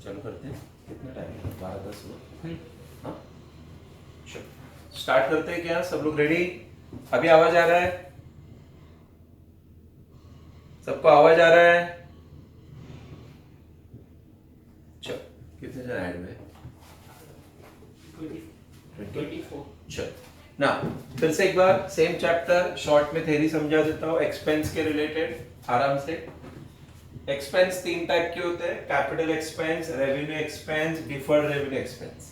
चालू करते हैं। कितना टाइम है? 12-10 हुआ। हाँ, चलो स्टार्ट करते हैं क्या? सब लोग रेडी? अभी आवाज आ रहा है? सबको आवाज आ रहा है? चलो, कितने जन ऐड हुए? 24। चलो ना, फिर से एक बार सेम चैप्टर शॉर्ट में थ्योरी समझा देता हूँ एक्सपेंस के रिलेटेड आराम से। एक्सपेंस तीन टाइप के होते हैं, capital expense, revenue expense, deferred revenue expense.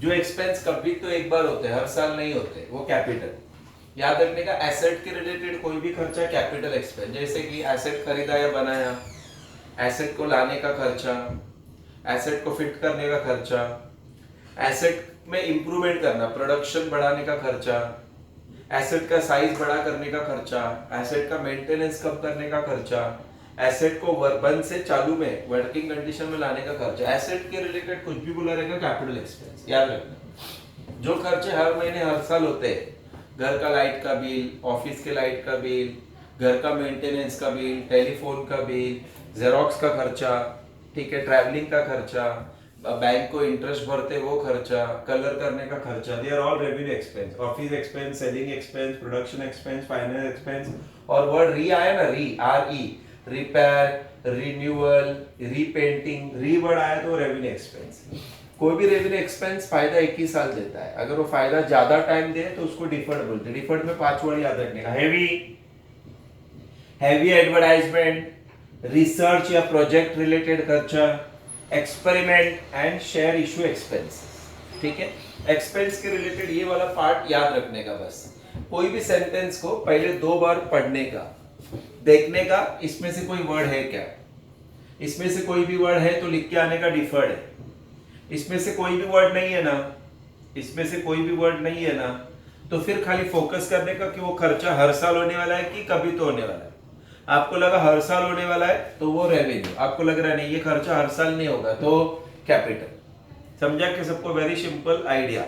जो एक्सपेंस कभी तो एक बार होते हैं, हर साल नहीं होते, वो कैपिटल। याद रखने का, एसेट के रिलेटेड कोई भी खर्चा कैपिटल एक्सपेंस। जैसे कि एसेट खरीदा या बनाया, एसेट को लाने का खर्चा, एसेट को फिट करने का खर्चा, एसेट में इंप्रूवमेंट करना, प्रोडक्शन बढ़ाने का खर्चा, एसेट का साइज बड़ा करने का खर्चा, एसेट का मेंटेनेंस कम करने का खर्चा, एसेट को बंद से चालू में वर्किंग कंडीशन में लाने का खर्चा। एसेट के रिलेटेड कुछ भी बोला रहेगा कैपिटल एक्सपेंस। याद रखना, जो खर्चे हर महीने हर साल होते हैं, घर का लाइट का बिल, ऑफिस के लाइट का बिल, घर का मेंटेनेंस का बिल, टेलीफोन का बिल, जेरोक्स का खर्चा, ठीक है, ट्रैवलिंग का खर्चा, बैंक को इंटरेस्ट भरते वो खर्चा, कलर करने का खर्चा, they are all revenue expense. Office expense, selling expense, production expense, finance expense. और वर्ड री आया ना, re, R E, repair, renewal, repainting, re word आया तो रेवेन्यू एक्सपेंस। कोई भी रेवेन्यू एक्सपेंस फायदा एक ही साल देता है। अगर वो फायदा ज्यादा टाइम दे तो उसको डिफर्ड बोलते हैं। डिफर्ड में 5 वर्ड याद रखने का, हैवी एडवर्टाइजमेंट, रिसर्च या प्रोजेक्ट रिलेटेड खर्चा, experiment and share issue expenses. ठीक है, एक्सपेंस के रिलेटेड ये वाला पार्ट याद रखने का बस। कोई भी सेंटेंस को पहले 2 बार पढ़ने का, देखने का, इसमें से कोई वर्ड है क्या, इसमें से कोई भी वर्ड है तो लिख के आने का डिफर्ड है, इसमें से कोई भी वर्ड नहीं है ना, इसमें से कोई भी वर्ड नहीं है ना, तो फिर खाली फोकस करने का कि वो खर्चा हर साल होने वाला है कि कभी तो होने वाला है। आपको लगा हर साल होने वाला है तो वो रेवेन्यू, आपको लग रहा है नहीं ये खर्चा हर साल नहीं होगा तो कैपिटल। समझा कि सबको? वेरी सिंपल आइडिया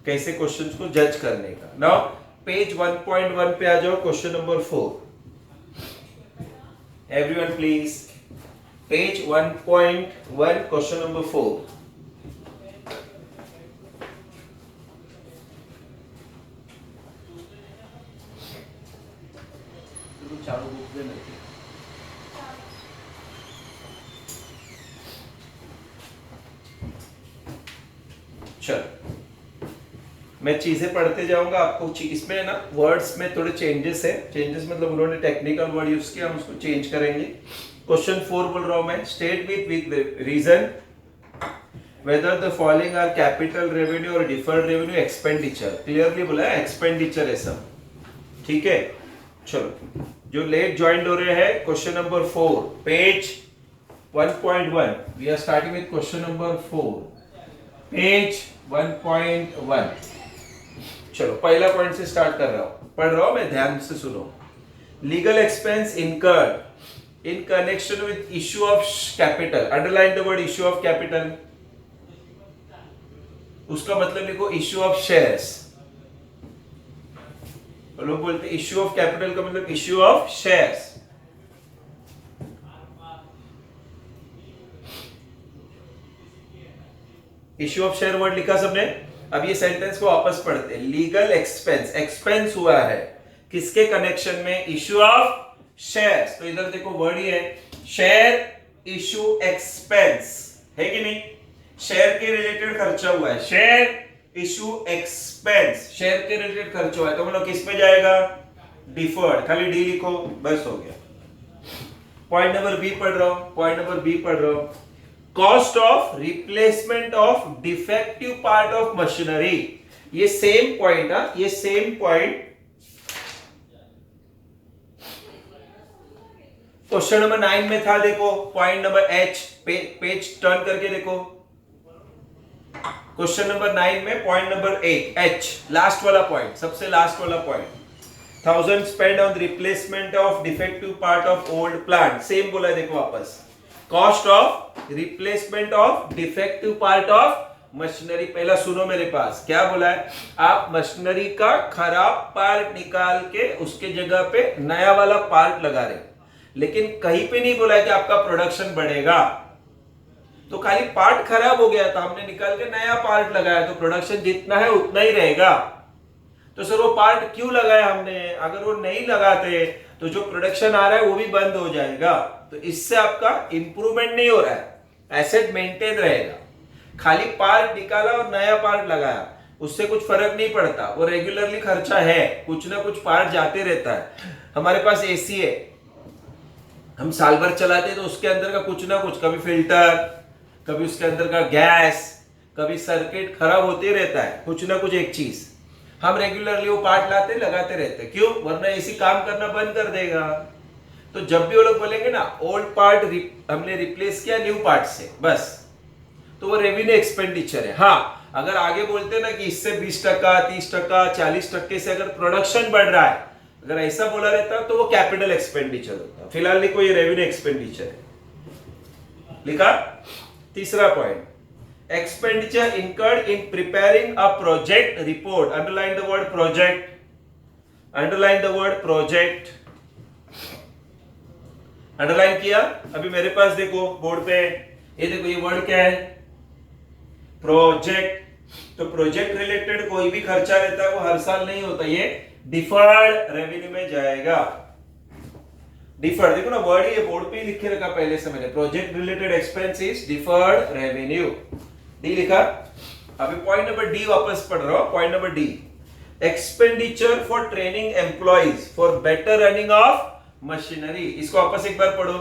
कैसे क्वेश्चंस को जज करने का। नाउ पेज 1.1 पे आ जाओ, question number 4। Everyone please, page 1.1 question number 4। चालू बुक में नहीं। चल, मैं चीजें पढ़ते जाऊंगा, आपको इसमें ना वर्ड्स में थोड़े चेंजेस है। चेंजेस मतलब उन्होंने टेक्निकल वर्ड यूज किया, हम उसको चेंज करेंगे। क्वेश्चन 4 बोल रहा हूं मैं, state with reason whether the following are capital revenue और डिफर्ड रेवेन्यू एक्सपेंडिचर। क्लियरली बोला है एक्सपेंडिचर है सब। ठीक है, चलो जो लेट ज्वाइंट हो रहे हैं, question number 4 page 1.1, we are starting with question number 4 page 1.1। चलो पहला पॉइंट से स्टार्ट कर रहा हूं, पढ़ रहा हूं मैं, ध्यान से सुनो। Legal expense incurred in connection with issue of capital. Underline the word issue of capital. उसका मतलब लिखो इश्यू ऑफ शेयर्स। लोग बोलते हैं इश्यू ऑफ कैपिटल का मतलब issue of shares. Issue of share word लिखा सबने। अब ये सेंटेंस को वापस पढ़ते हैं। लीगल एक्सपेंस, एक्सपेंस हुआ है किसके कनेक्शन में? Issue of shares. तो इधर देखो वर्ड ही है, शेयर इश्यू एक्सपेंस, है कि नहीं? शेयर के रिलेटेड खर्चा हुआ है, शेयर इशू एक्सपेंस, शेयर के रिलेटेड खर्च हुआ है, तो मतलब किस में जाएगा? डिफर्ड। खाली डी लिखो, बस हो गया। पॉइंट नंबर बी पढ़ रहा हूं, पॉइंट नंबर बी पढ़ रहा हूं। Cost of replacement of defective part of machinery. ये सेम पॉइंट है, ये सेम पॉइंट क्वेश्चन नंबर 9 में था। देखो point number H, page turn करके देखो। क्वेश्चन नंबर 9 में पॉइंट नंबर 8 एच, लास्ट वाला पॉइंट, सबसे लास्ट वाला point. 1000 spend on replacement of defective part of old plant. Same बोला है, देखो वापस। Cost of replacement of defective part of machinery. पहला सुनो मेरे पास क्या बोला है। आप मशीनरी का खराब पार्ट निकाल के उसके जगह पे नया वाला पार्ट लगा रहे, लेकिन कहीं पे नहीं बोला है कि आपका प्रोडक्शन बढ़ेगा। तो खाली पार्ट खराब हो गया था, हमने निकाल के नया पार्ट लगाया, तो प्रोडक्शन जितना है उतना ही रहेगा। तो सर वो पार्ट क्यों लगाया हमने? अगर वो नहीं लगाते तो जो प्रोडक्शन आ रहा है वो भी बंद हो जाएगा। तो इससे आपका इंप्रूवमेंट नहीं हो रहा है, एसेट मेंटेन रहेगा। खाली पार्ट निकाला और नया पार्ट लगाया, उससे कुछ फर्क नहीं पड़ता। वो रेगुलरली खर्चा है, कुछ ना कुछ पार्ट जाते रहता है। हमारे पास एसी है, हम साल भर चलाते हैं, तो उसके अंदर का कुछ ना कुछ, कभी फिल्टर, कभी उसके अंदर का गैस, कभी सर्किट खराब होते रहता है, कुछ ना कुछ एक चीज। हम रेगुलरली वो पार्ट लाते लगाते रहते हैं, क्यों? वरना एसी काम करना बंद कर देगा। तो जब भी वो लोग बोलेंगे ना ओल्ड पार्ट हमने रिप्लेस किया न्यू पार्ट से, बस, तो वो रेवेन्यू एक्सपेंडिचर है। हाँ, अगर आगे बोलते हैं ना कि इससे 20%, 30%, 40% से अगर प्रोडक्शन बढ़ रहा है, अगर ऐसा बोला रहता तो वो कैपिटल एक्सपेंडिचर होता। फिलहाल लिखो ये रेवेन्यू एक्सपेंडिचर है। लिखा? तीसरा point, expenditure incurred in preparing a project report. Underline the word project. Underline the word project. Underline किया? अभी मेरे पास देखो बोर्ड पे, ये देखो, ये वर्ड क्या है? प्रोजेक्ट। तो प्रोजेक्ट रिलेटेड कोई भी खर्चा रहता है वो हर साल नहीं होता, ये डिफर्ड रेवेन्यू में जाएगा। डिफर्ड, देखो ना वर्ड ये बोर्ड पे ही लिख के रखा पहले से मैंने, project related expense is deferred revenue. D लिखा। अभी पॉइंट नंबर डी वापस पढ़ रहा हूं। Point number D, expenditure for training employees for better running of machinery. इसको वापस एक बार पढ़ो।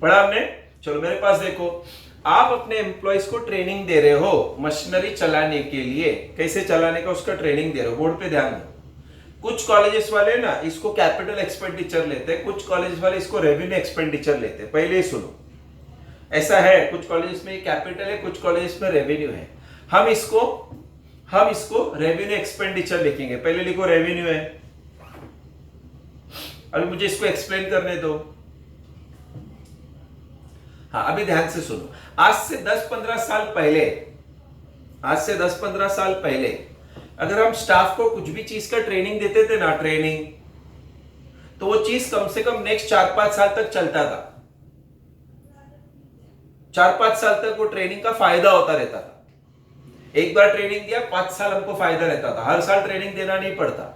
पढ़ा हमने? चलो मेरे पास देखो, आप अपने एम्प्लॉइज को ट्रेनिंग दे रहे हो मशीनरी चलाने के लिए, कैसे चलाने का उसका ट्रेनिंग दे रहे हो। बोर्ड पे ध्यान दो। कुछ कॉलेजेस वाले ना इसको कैपिटल एक्सपेंडिचर लेते हैं, कुछ कॉलेजेस वाले इसको रेवेन्यू एक्सपेंडिचर लेते हैं। पहले ही सुनो, ऐसा है, कुछ कॉलेजेस में कैपिटल है, कुछ कॉलेजेस में रेवेन्यू है। हम इसको रेवेन्यू एक्सपेंडिचर लिखेंगे। पहले लिखो रेवेन्यू है। अभी मुझे इसको एक्सप्लेन करने दो। हाँ, अभी ध्यान से सुनो। आज से 10-15 साल पहले अगर हम स्टाफ को कुछ भी चीज का ट्रेनिंग देते थे ना, ट्रेनिंग, तो वो चीज कम से कम नेक्स्ट 4-5 साल तक चलता था। 4-5 साल तक वो ट्रेनिंग का फायदा होता रहता था। एक बार ट्रेनिंग दिया, 5 साल हमको फायदा रहता था। हर साल ट्रेनिंग देना नहीं पड़ता।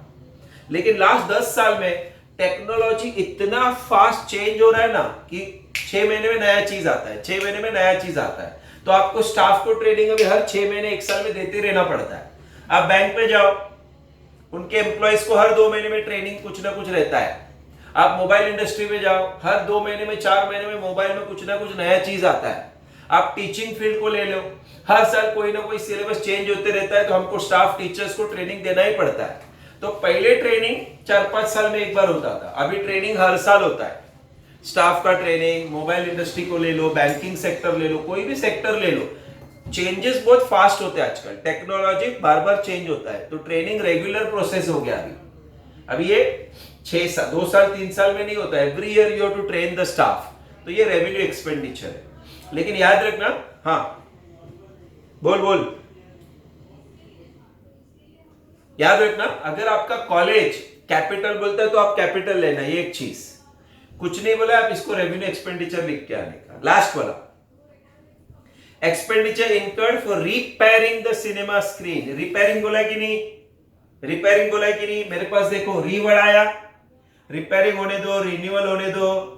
लेकिन लास्ट 10 साल में टेक्नोलॉजी इतना फास्ट चेंज हो रहा है ना कि 6 महीने में नया चीज आता है, 6 महीने में नया चीज आता है। तो आपको स्टाफ को ट्रेनिंग अभी हर 6 महीने 1 साल में देते रहना पड़ता है। आप बैंक पे जाओ, उनके एम्प्लॉइज को हर 2 महीने में ट्रेनिंग कुछ ना कुछ रहता है। आप मोबाइल इंडस्ट्री में जाओ, हर 2 महीने में 4 महीने में मोबाइल में कुछ ना कुछ नया चीज आता है। आप टीचिंग फील्ड को ले लो, हर साल कोई ना कोई सिलेबस चेंज होते रहता है, तो हमको स्टाफ टीचर्स को ट्रेनिंग देना ही पड़ता है। तो पहले ट्रेनिंग 4-5 साल में एक बार होता था, अभी ट्रेनिंग हर साल होता है। स्टाफ का ट्रेनिंग, मोबाइल इंडस्ट्री को ले लो, बैंकिंग सेक्टर ले लो, कोई भी सेक्टर ले लो, चेंजेस बहुत फास्ट होते हैं आजकल। टेक्नोलॉजी बार बार चेंज होता है, तो ट्रेनिंग रेगुलर प्रोसेस हो गया। अभी ये 6 साल, 2 साल 3 साल में नहीं होता, every year you have to train the staff. तो ये रेवेन्यू एक्सपेंडिचर है। लेकिन याद रखना, हाँ बोल, याद रखना, अगर आपका कॉलेज कैपिटल बोलता है तो आप कैपिटल लेना, ये एक चीज। कुछ नहीं बोला, आप इसको रेवेन्यू एक्सपेंडिचर लिख के आने का। लास्ट वाला, expenditure incurred for repairing the cinema screen. Repairing बोला कि नहीं? रिपेयरिंग बोला कि नहीं? मेरे पास देखो, रीवर्ड आया, रिपेयरिंग होने दो, रिन्यूअल होने दो,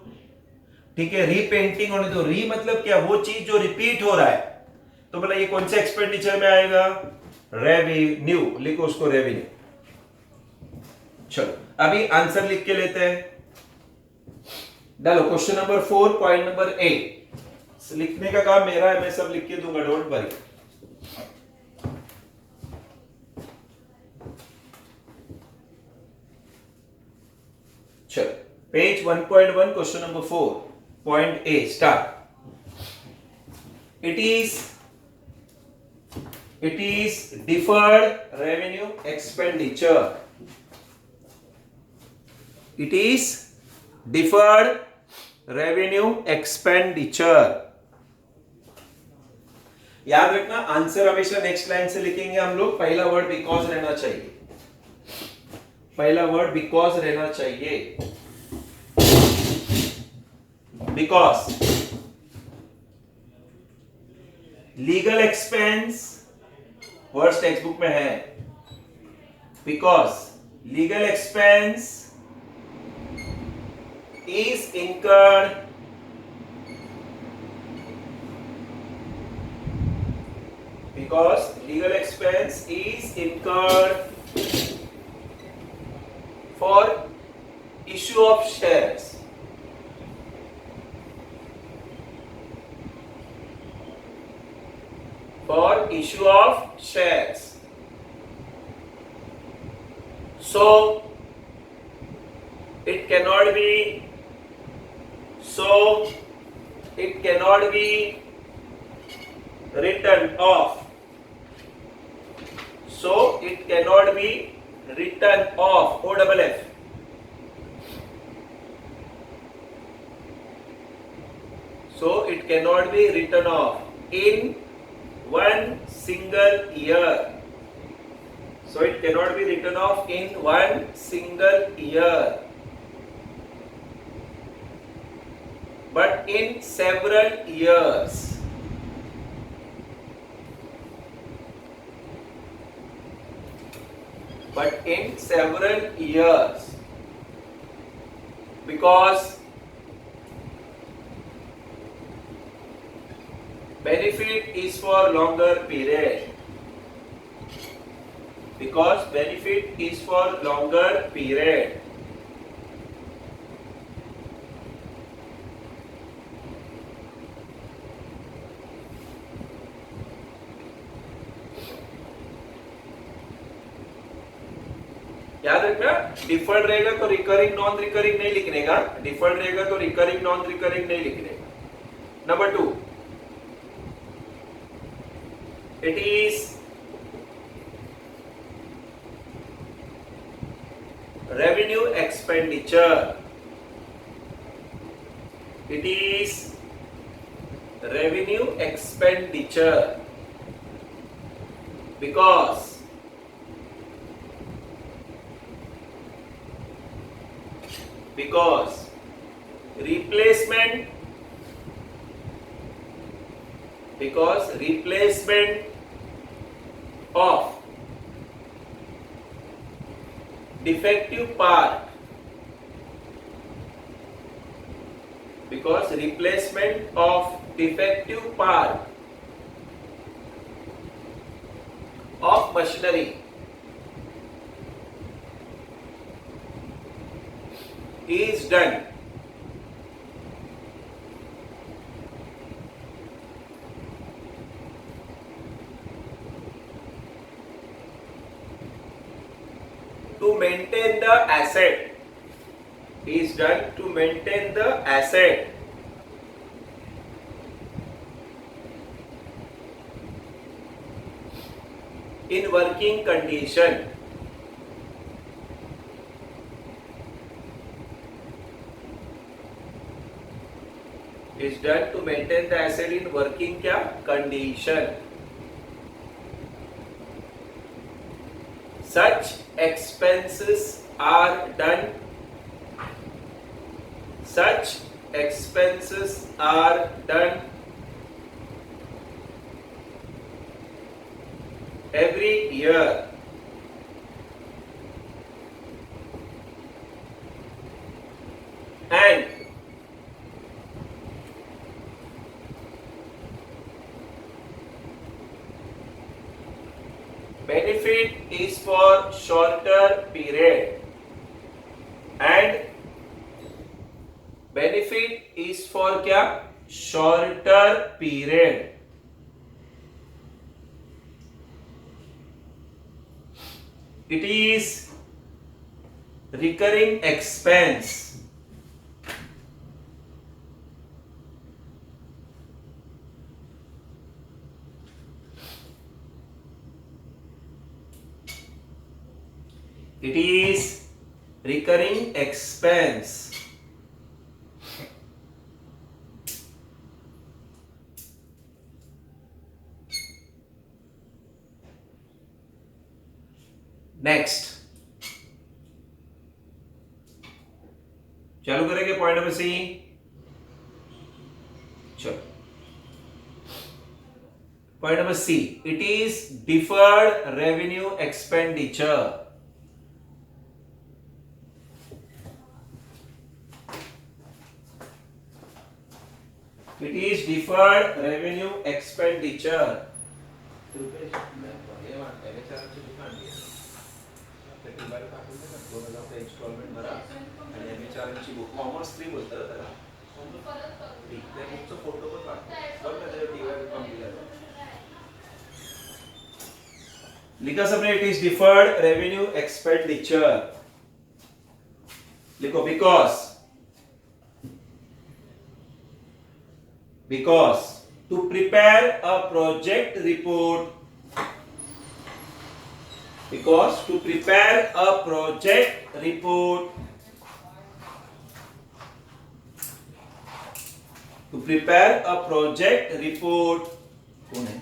ठीक है, रीपेंटिंग होने दो। री मतलब क्या? वो चीज जो रिपीट हो रहा है। तो बोला ये कौन से एक्सपेंडिचर में आएगा? रेवेन्यू। लिखो उसको रेवेन्यू। चलो अभी आंसर लिख के लेते हैं। डालो question number 4 point number A. लिखने का काम मेरा है, मैं सब लिख के दूंगा, डोंट वरी। चलो page 1.1 question number 4 point A start. It is deferred revenue expenditure. It is deferred revenue expenditure. याद रखना, आंसर हमेशा नेक्स्ट लाइन से लिखेंगे हम लोग, पहला वर्ड बिकॉज रहना चाहिए। पहला वर्ड बिकॉज रहना चाहिए, because. Legal expense words text book में है, because legal expense is incurred because legal expense is incurred for issue of shares, for issue of shares. So it cannot be written off. So it cannot be written off. OFF. So it cannot be written off in one single year. So it cannot be written off in one single year, but in several years. But in several years, because benefit is for longer period. Because benefit is for longer period. याद रखना, deferred रहेगा तो recurring non recurring नहीं लिखने का, deferred रहेगा तो recurring non recurring नहीं लिखने का। Number 2, it is revenue expenditure, it is revenue expenditure because replacement of defective part, because replacement of defective part of machinery is done to maintain the asset, is done to maintain the asset in working condition, is done to maintain the asset in working क्या condition. Such expenses are done every year and benefit is for shorter period, and benefit is for क्या shorter period. It is recurring expense. It is recurring expense. Next, चालू करेंगे point number C. चलो point number C, it is deferred revenue expenditure. It is deferred revenue expenditure. Installment भरा आणि एमएचआरची book commerce 3 बोलतात त्याला, त्या बुकचा photo पण काढतो बघ ना, त्याच्या डीवाय काम दिलेलं लिखा सबने, it is deferred revenue expenditure. लिखो because to prepare a project report, because to prepare a project report, to prepare a project report, कौन है?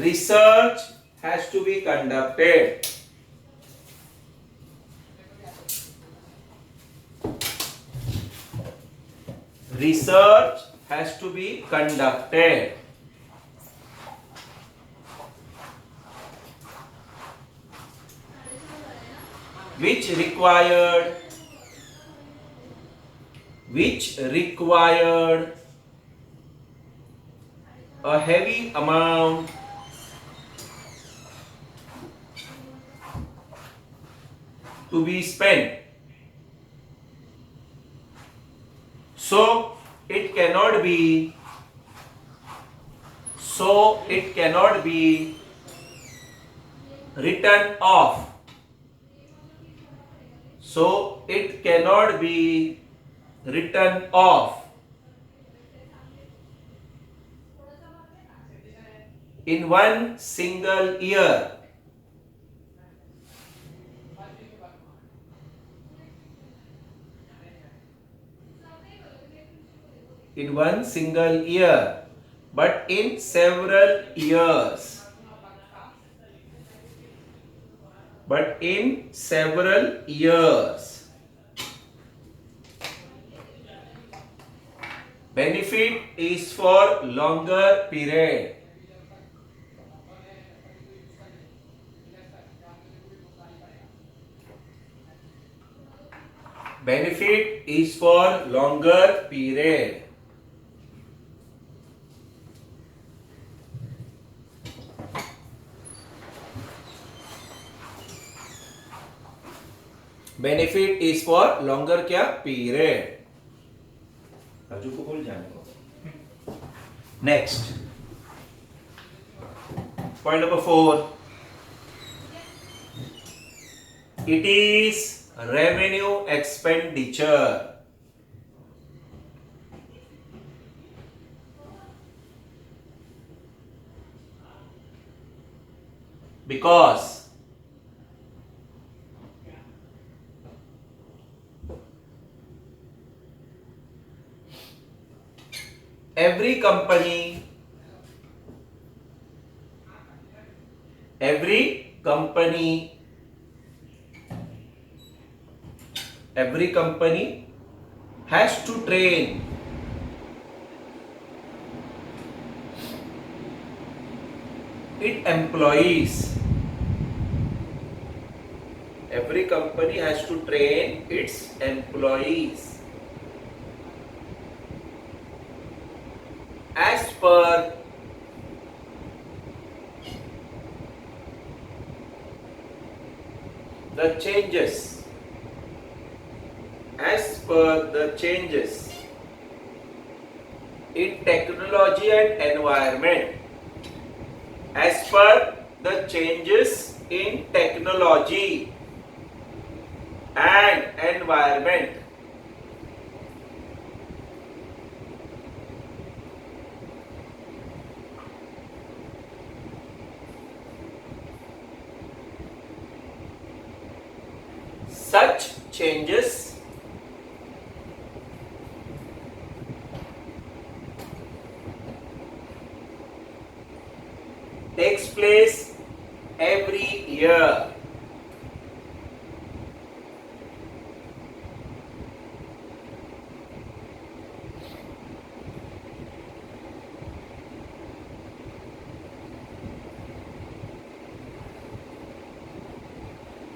Research has to be conducted. Research has to be conducted. Which required a heavy amount to be spent. So it cannot be written off. So it cannot be written off in one single year. In one single year, but in several years. But in several years. Benefit is for longer period. Benefit is for longer period. Benefit is for longer क्या period. Raju को बोल जाने को। Next point number 4, it is revenue expenditure. Because every company has to train its employees. Every company has to train its employees as per the changes, in technology and environment, as per the changes in technology and environment. Such changes takes place every year.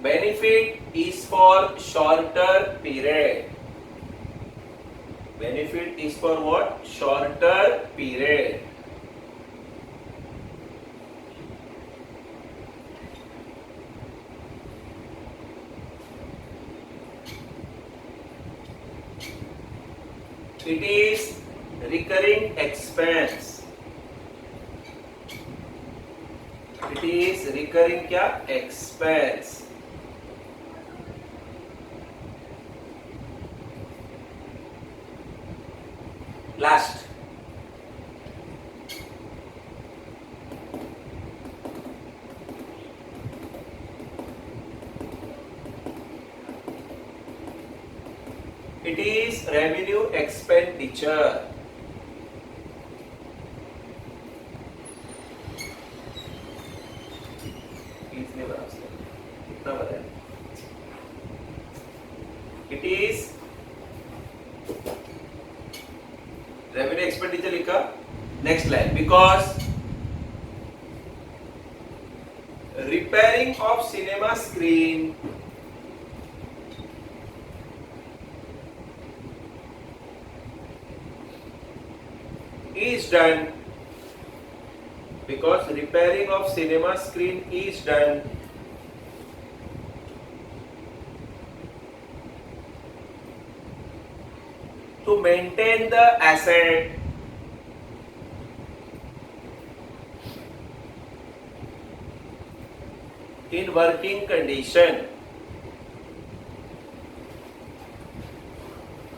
benefit is for shorter period. Benefit is for what? Shorter period. It is recurring expense. It is recurring क्या? Expense. Last. It is revenue expenditure. कितना बताया? It is revenue expenditure लिखा. Next line, because repairing of cinema screen is done, because repairing of cinema screen is done to maintain the asset in working condition.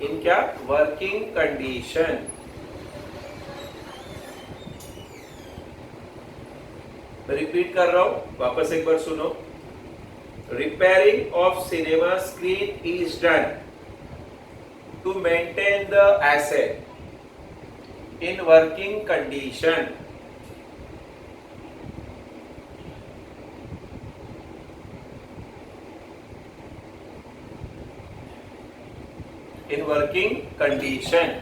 In क्या? Working condition. मैं repeat कर रहा हूं, वापस एक बार सुनो. Repairing of cinema screen is done to maintain the asset in working condition. In working condition.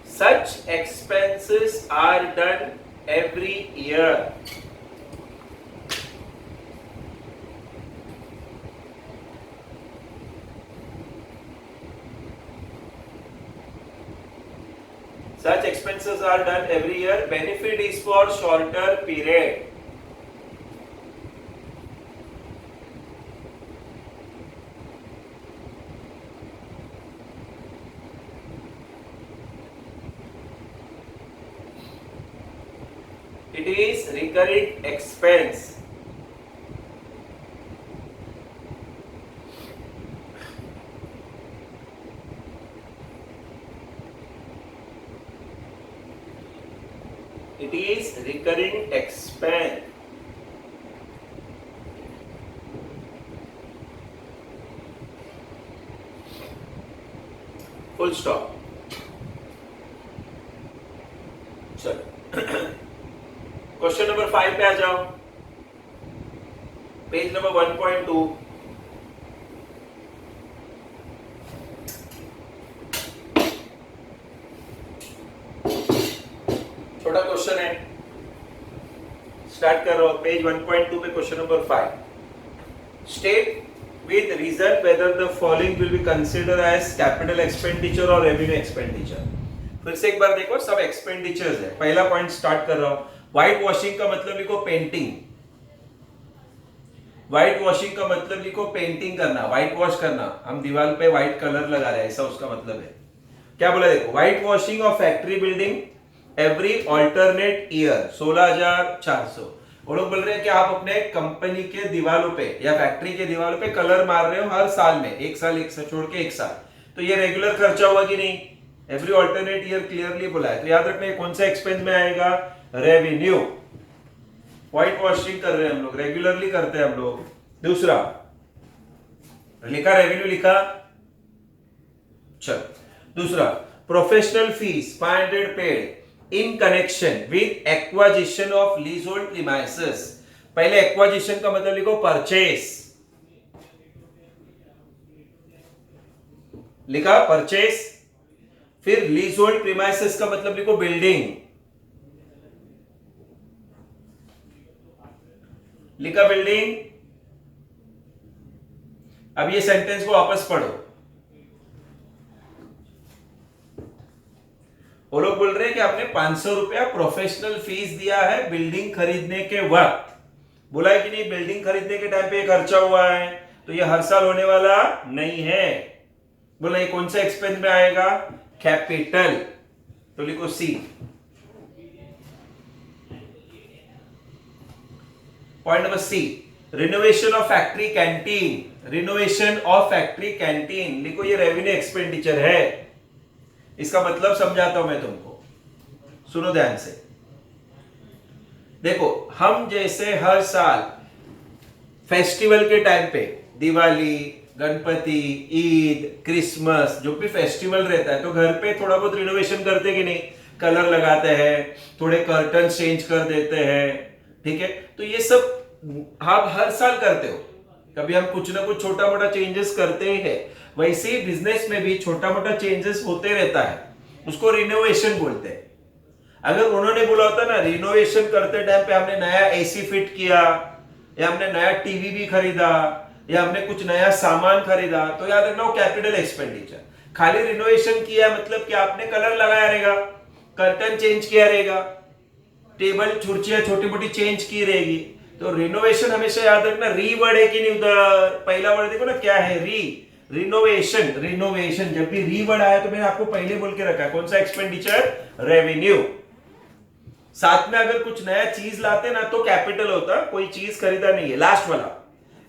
Such expenses are done every year. Such expenses are done every year. Benefit is for shorter period. It is recurring expense. It is recurring expense. Full stop. चलो question number 5 पे आ जाओ. Page number 1.2. छोटा question है, start कर रहा हूं. Page 1.2 पे question number 5. State with reason whether the following will be considered as capital expenditure or revenue expenditure. फिर से एक बार देखो, सब एक्सपेंडिचर्स है. पहला पॉइंट स्टार्ट कर रहा हूं. व्हाइट वॉशिंग का मतलब लिखो पेंटिंग. व्हाइट वॉशिंग का मतलब लिखो पेंटिंग करना, व्हाइट वॉश करना. हम दीवार पे व्हाइट कलर लगा रहे हैं, ऐसा उसका मतलब है. क्या बोला देखो, white washing of factory building every alternate year 16,400. वो लोग बोल रहे हैं कि आप अपने कंपनी के दीवारों पे या फैक्ट्री के दीवारों पे कलर मार रहे हो हर साल में, एक साल छोड़ के एक साल. तो ये रेगुलर खर्चा हुआ कि नहीं? एवरी ऑल्टरनेट ईयर क्लियरली बोला है. तो याद रखना कौन सा एक्सपेंस में आएगा? रेवेन्यू. व्हाइट वॉशिंग कर रहे हैं हम लोग, रेगुलरली करते हैं हम लोग. दूसरा लिखा, रेवेन्यू लिखा. चल दूसरा, professional fees 500 paid in connection with acquisition of leasehold premises. पहले acquisition का मतलब लिखो परचेस. लिखा परचेस. फिर leasehold premises का मतलब लिखो बिल्डिंग. लिखा बिल्डिंग. अब ये सेंटेंस को वापस पढ़ो। वो लोग बोल रहे हैं कि आपने 500 रुपया प्रोफेशनल फीस दिया है बिल्डिंग खरीदने के वक्त। बोला है कि नहीं, बिल्डिंग खरीदने के टाइम पे ये खर्चा हुआ है, तो ये हर साल होने वाला नहीं है। बोला ये कौन सा एक्सपेंस में आएगा? कैपिटल। तो लिखो C. Point number C, renovation of factory canteen. Renovation of factory canteen लिखो, ये रेवेन्यू एक्सपेंडिचर है। इसका मतलब समझाता हूं मैं तुमको, सुनो ध्यान से। देखो, हम जैसे हर साल फेस्टिवल के टाइम पे, दिवाली, गणपति, ईद, क्रिसमस, जो भी फेस्टिवल रहता है, तो घर पे थोड़ा बहुत रिनोवेशन करते कि नहीं? कलर लगाते हैं, थोड़े कर्टन चेंज कर देते हैं, ठीक है? तो ये सब आप हर साल करते हो। कभी हम कुछ ना कुछ छोटा मोटा चेंजेस करते ही है। वैसे ही बिजनेस में भी छोटा मोटा चेंजेस होते रहता है, उसको रिनोवेशन बोलते हैं। अगर उन्होंने बोला होता ना, रिनोवेशन करते टाइम पे हमने नया एसी फिट किया, या हमने नया टीवी भी खरीदा, या हमने कुछ नया सामान खरीदा, तो याद रखना वो कैपिटल एक्सपेंडिचर। खाली रिनोवेशन किया मतलब कि आपने कलर लगाया रहेगा, कर्टन चेंज किया रहेगा, टेबल कुर्सियां छोटी मोटी चेंज की रहेगी। तो रिनोवेशन हमेशा याद रखना, री वर्ड है कि नहीं? उधर पहला वर्ड देखो ना, क्या है? री। रिनोवेशन। रिनोवेशन जब भी री वर्ड आया तो मैंने आपको पहले बोल के रखा, कौन सा एक्सपेंडिचर? रेवेन्यू। साथ में अगर कुछ नया चीज लाते ना तो कैपिटल होता, कोई चीज खरीदा नहीं है। लास्ट वाला,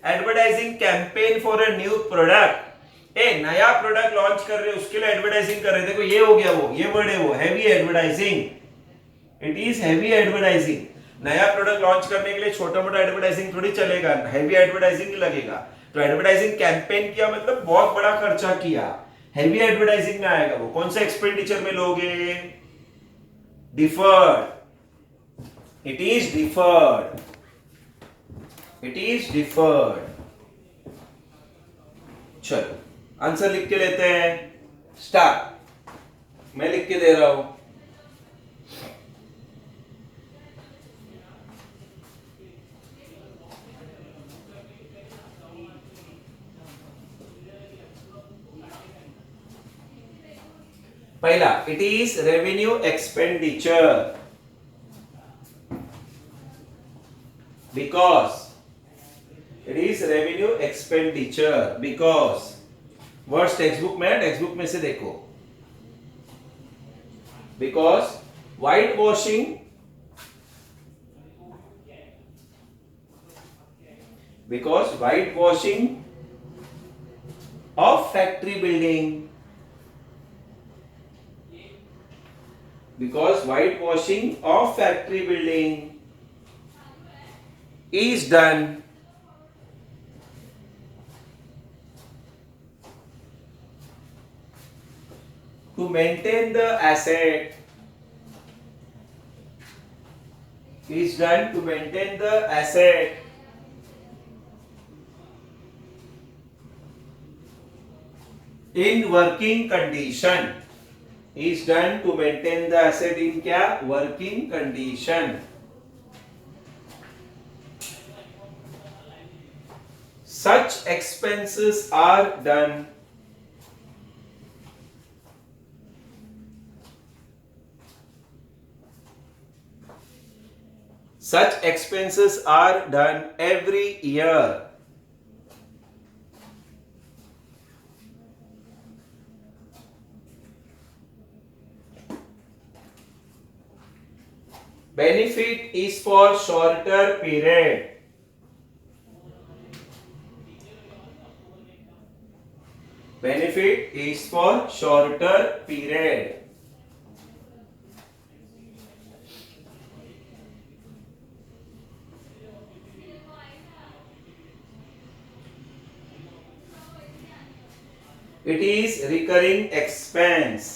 advertising campaign for a new product. नया प्रोडक्ट लॉन्च कर रहे, उसके लिए एडवर्टाइजिंग कर रहे। देखो ये हो गया, वो ये वर्ड है, वो heavy advertising. It is heavy advertising. नया प्रोडक्ट लॉन्च करने के लिए छोटा मोटा एडवर्टाइजिंग थोड़ी चलेगा, हैवी एडवर्टाइजिंग ही लगेगा। तो एडवर्टाइजिंग कैंपेन किया मतलब बहुत बड़ा खर्चा किया, हैवी एडवर्टाइजिंग में आएगा। वो कौन सा एक्सपेंडिचर में लोगे? Deferred. It is deferred. It is deferred. चलो आंसर लिख के लेते हैं। स्टार्ट। मैं लिख के दे रहा हूं। पहला, it is revenue expenditure because. It is revenue expenditure because. Words text book में से देखो। Because white washing, because white washing of factory building, because whitewashing of factory building is done to maintain the asset, is done to maintain the asset in working condition, is done to maintain the asset in क्या? working condition. Such expenses are done every year benefit is for shorter period. Benefit is for shorter period. It is recurring expense.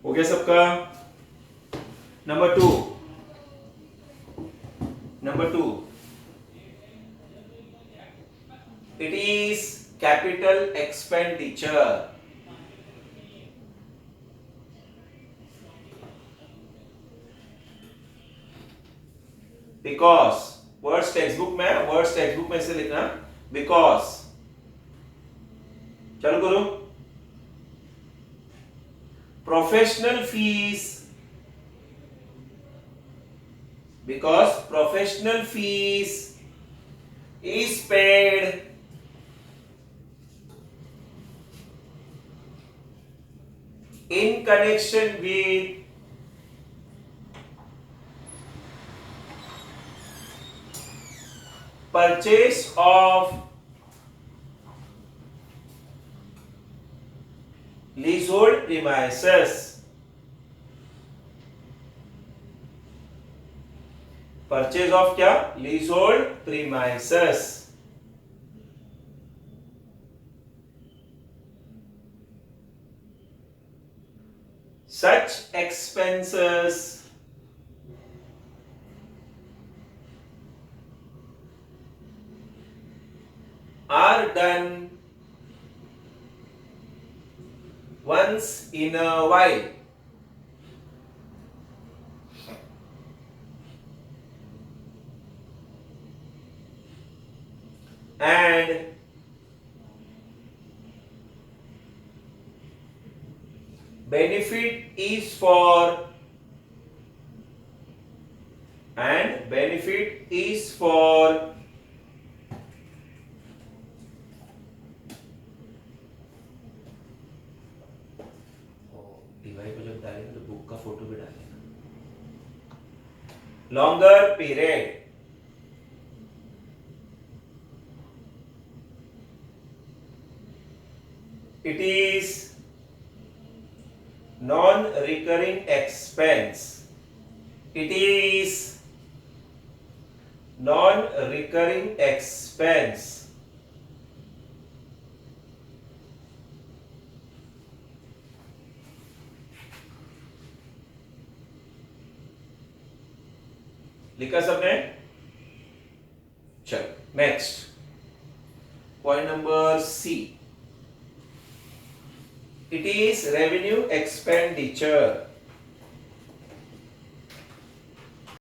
हो गया सबका? Number two, it is capital expenditure. Because words text book में, words text book में से लिखना because. चलो करो। Professional fees, because professional fees is paid in connection with purchase of leasehold premises. Purchase of क्या? Leasehold premises. Such expenses are done once in a while. And benefit is for divide को जब डालेंगे तो book का photo भी डालेंगे। Longer period, it is non-recurring expense. It is non-recurring expense. लिखा सबने? चलो next point number C. It is revenue expenditure.